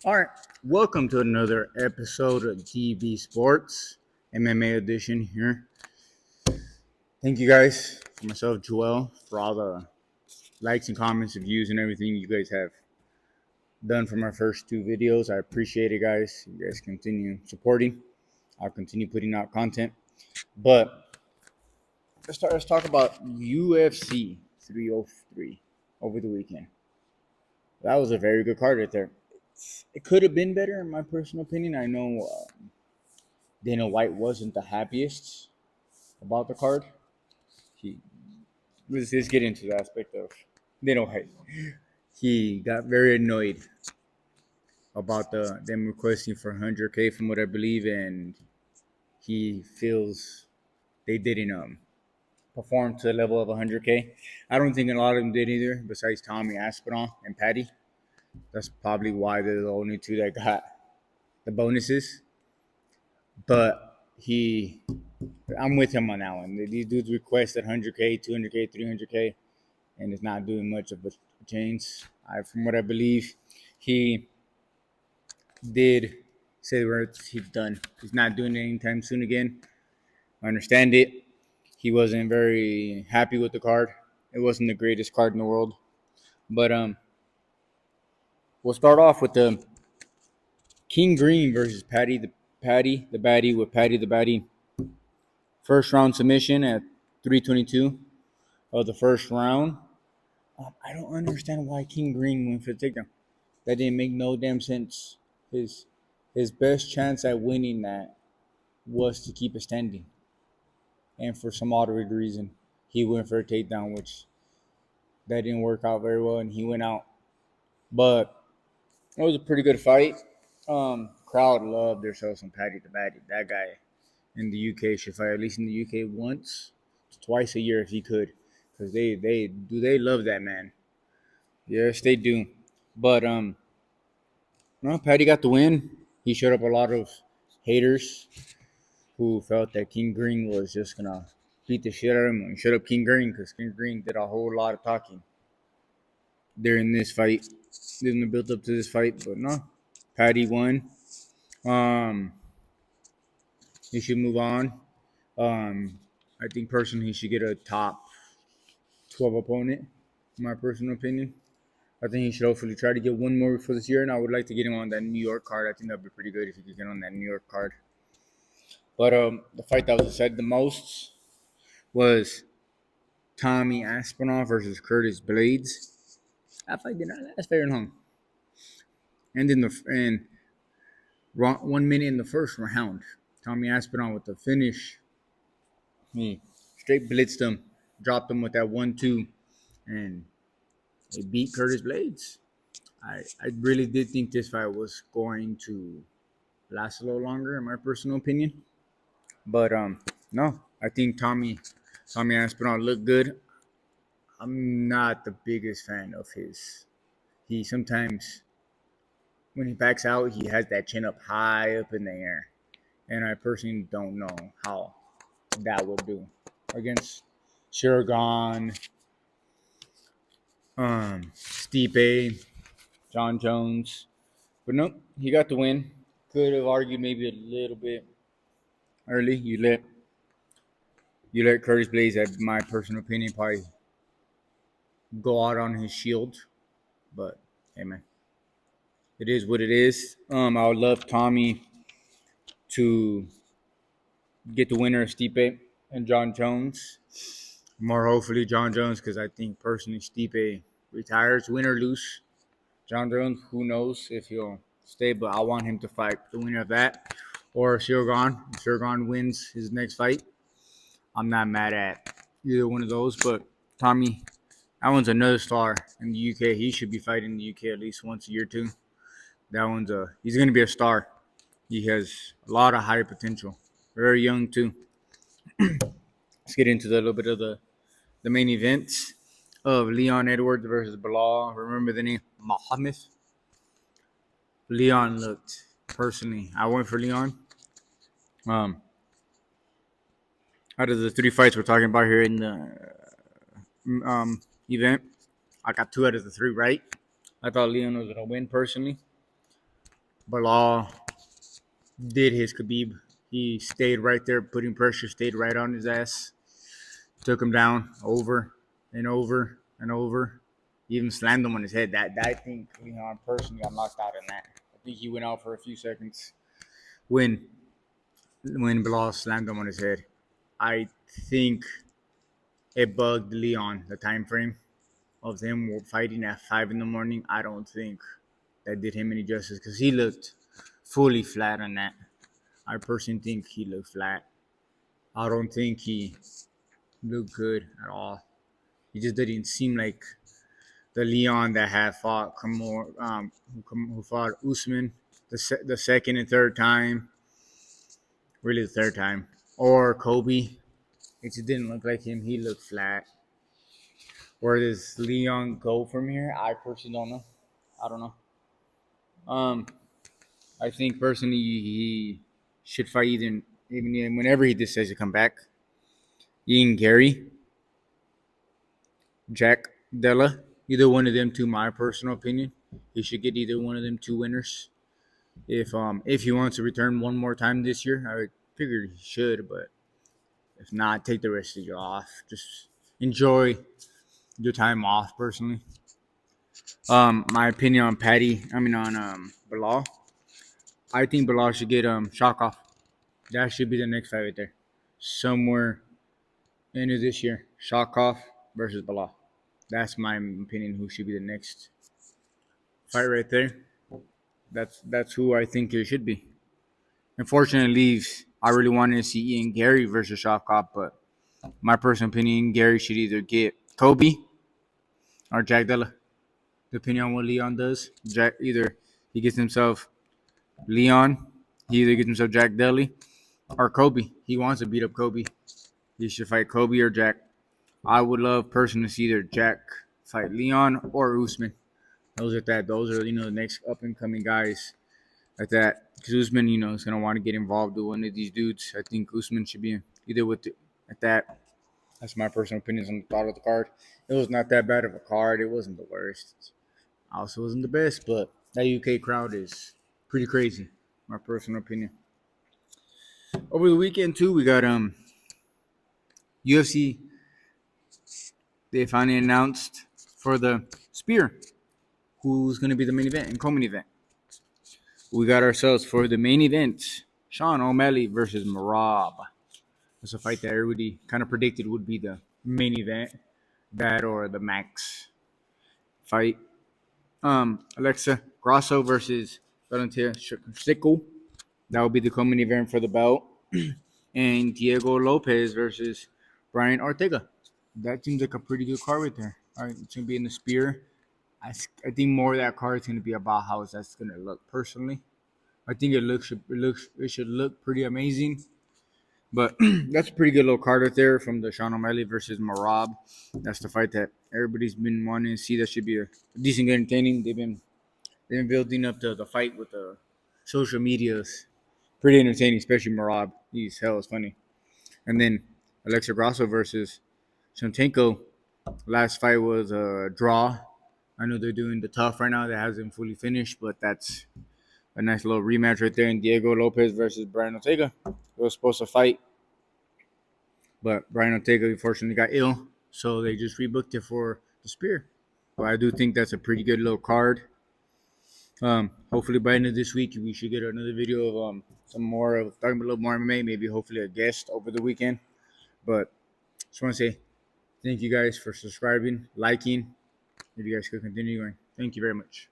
All right, welcome to another episode of GB Sports MMA edition here. Thank you guys, for myself, Joel, for all the likes and comments and views and everything you guys have done from our first two videos. I appreciate it, guys. You guys continue supporting. I'll continue putting out content. But let's talk about UFC 303 over the weekend. That was a very good card right there. It could have been better, in my personal opinion. I know Dana White wasn't the happiest about the card. He let's get into the aspect of Dana White. He got very annoyed about them requesting for 100K from what I believe, and he feels they didn't perform to the level of 100K. I don't think a lot of them did either, besides Tommy Aspinall and Patty. That's probably why they're the only two that got the bonuses. But I'm with him on that one. These dudes requested 100K, 200K, 300K, and it's not doing much of a change. From what I believe, he did say where he's done. He's not doing it anytime soon again. I understand it. He wasn't very happy with the card. It wasn't the greatest card in the world. But we'll start off with the King Green versus Patty the Baddie with Patty the Baddie. First round submission at 322 of the first round. I don't understand why King Green went for the takedown. That didn't make no damn sense. His best chance at winning that was to keep it standing. And for some odd reason, he went for a takedown, which that didn't work out very well, and he went out. But it was a pretty good fight. Crowd loved themselves some Paddy the Baddy. That guy in the UK should fight at least in the UK once, twice a year if he could, because they love that man. Yes, they do. But no, Patty got the win. He showed up a lot of haters who felt that King Green was just gonna beat the shit out of him and shut up King Green, because King Green did a whole lot of talking during this fight, during the build up to this fight. But no, Patty won. He should move on. I think personally he should get a top 12 opponent, in my personal opinion. I think he should hopefully try to get one more for this year, and I would like to get him on that New York card. I think that'd be pretty good if he could get on that New York card. But the fight that was decided the most was Tommy Aspinall versus Curtis Blades. That fight did not last very long. And in 1 minute in the first round, Tommy Aspinall with the finish. He straight blitzed him, dropped him with that 1-2, and they beat Curtis Blades. I really did think this fight was going to last a little longer, in my personal opinion. But no, I think Tommy Aspinall looked good. I'm not the biggest fan of his. He sometimes, when he backs out, he has that chin up high up in the air, and I personally don't know how that will do against Shirgan, Stipe, John Jones. But nope, he got the win. Could have argued maybe a little bit early. You let Curtis Blades, in my personal opinion, probably go out on his shield. But hey, man, it is what it is. I would love Tommy to get the winner of Stipe and John Jones. More hopefully John Jones, because I think personally Stipe retires, win or lose. John Jones, who knows if he'll stay, but I want him to fight the winner of that. Or Shirgan. If Shirgan wins his next fight, I'm not mad at either one of those. But Tommy, that one's another star in the UK. He should be fighting in the UK at least once a year too. He's gonna be a star. He has a lot of high potential. Very young too. Let's get into a little bit of the main events of Leon Edwards versus Bilal. Remember the name Muhammad? Leon looked, personally, I went for Leon. Out of the 3 fights we're talking about here in the event, I got 2 out of the 3 right. I thought Leon was gonna win personally. Bilal did his Khabib. He stayed right there, putting pressure, stayed right on his ass, took him down over and over and over. He even slammed him on his head. That I think Leon personally got knocked out in that. I think he went out for a few seconds when Bilal slammed him on his head. I think it bugged Leon the time frame of them fighting at 5 in the morning. I don't think that did him any justice because he looked fully flat on that. I personally think he looked flat. I don't think he looked good at all. He just didn't seem like the Leon that had fought who fought Usman the second and third time, really the third time, or Kobe. It just didn't look like him. He looked flat. Where does Leon go from here? I personally don't know. I don't know. Um, I think personally he should fight even whenever he decides to come back. Ian Gary, Jack Della, either one of them two. My personal opinion, he should get either one of them two winners. If he wants to return one more time this year, I figured he should, but if not, take the rest of the year off. Just enjoy your time off. Personally, my opinion on Bilal. I think Bilal should get Shakov. That should be the next fight right there, somewhere end of this year. Shakov versus Bilal. That's my opinion. Who should be the next fight right there? That's who I think it should be. Unfortunately, I really wanted to see Ian Gary versus Shafkat, but my personal opinion, Gary should either get Kobe or Jack Della. Depending on what Leon does, Jack either he gets himself Leon, he either gets himself Jack Deli or Kobe. He wants to beat up Kobe. He should fight Kobe or Jack. I would love personally to see either Jack fight Leon or Usman. Those are the next up and coming guys like that. Because Usman, is gonna want to get involved with one of these dudes. I think Usman should be either at that. That's my personal opinions on the thought of the card. It was not that bad of a card. It wasn't the worst. Also wasn't the best, but that UK crowd is pretty crazy. My personal opinion. Over the weekend too, we got UFC. They finally announced for the Spear who's gonna be the main event and co-main event. We got ourselves for the main event, Sean O'Malley versus Marab. It's a fight that everybody kind of predicted would be the main event, that or the Max fight. Alexa Grasso versus Valentina Shevchenko. That will be the co-main event for the belt. And Diego Lopez versus Brian Ortega. That seems like a pretty good card right there. All right, it's gonna be in the Spear. I think more of that card is gonna be about how that's gonna look personally. I think it should look pretty amazing. But that's a pretty good little card right there from the Sean O'Malley versus Marab. That's the fight that everybody's been wanting to see. That should be a decent entertaining. They've been building up the fight with the social medias. Pretty entertaining, especially Marab. He's hell is funny. And then Alexa Grasso versus Shevchenko. Last fight was a draw. I know they're doing the tough right now. That hasn't fully finished, but that's a nice little rematch right there. And Diego Lopez versus Brian Ortega. They were supposed to fight, but Brian Ortega unfortunately got ill, so they just rebooked it for the Spear. But I do think that's a pretty good little card. Hopefully by the end of this week we should get another video of some more of talking a little more MMA, maybe hopefully a guest over the weekend. But just want to say thank you guys for subscribing, liking. If you guys could continue going, thank you very much.